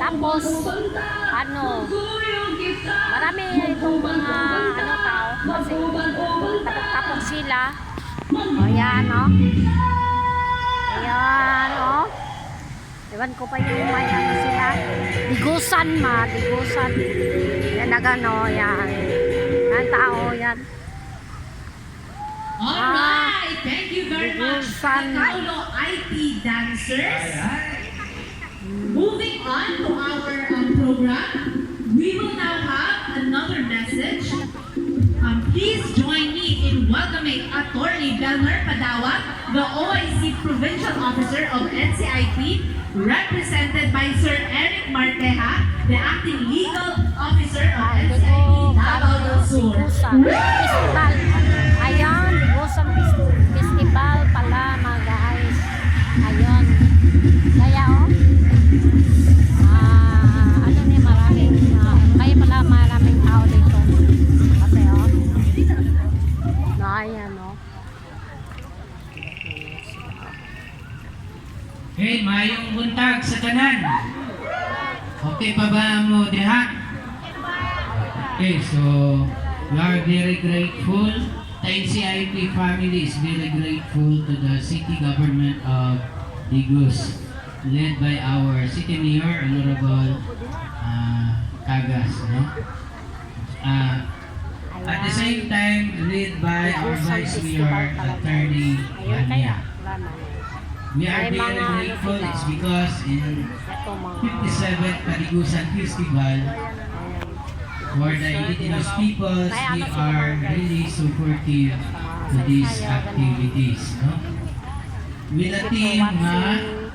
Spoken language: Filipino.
Tapos, ano, marami itong mga, ano tao, kasi tapos sila. O, yan, o. Ayan, o. Ewan ko pa yung may ano sila. Digusan, digusan. Yan, nagano, yan. Yan, tao, yan. Alright, thank you very much, Digusan. Paulo IT dancers. Moving on to our program, we will now have another message. Please join me in welcoming Attorney Belmer Padawat, the OIC Provincial Officer of NCIP, represented by Sir Eric Marteja, the Acting Legal Officer of NCIP Davao del Sur. Festival. Ayan, Digusan Festival pala mga guys. Ayun. Kaya ano ni maraming kaya pala maraming tao dito. Kasi na ayan Hey, mayong buntag sa tanan. Okay pa ba mo diha? Okay, so we are very grateful. The NCIP family is very grateful to the city government of Digus, led by our city mayor, Honorable Cagas. No? At the same time, led by our vice mayor, Attorney Yania. We are very grateful. It's because in 57th Paligusan Festival, for the indigenous peoples, we are really supportive to these activities. No? With a team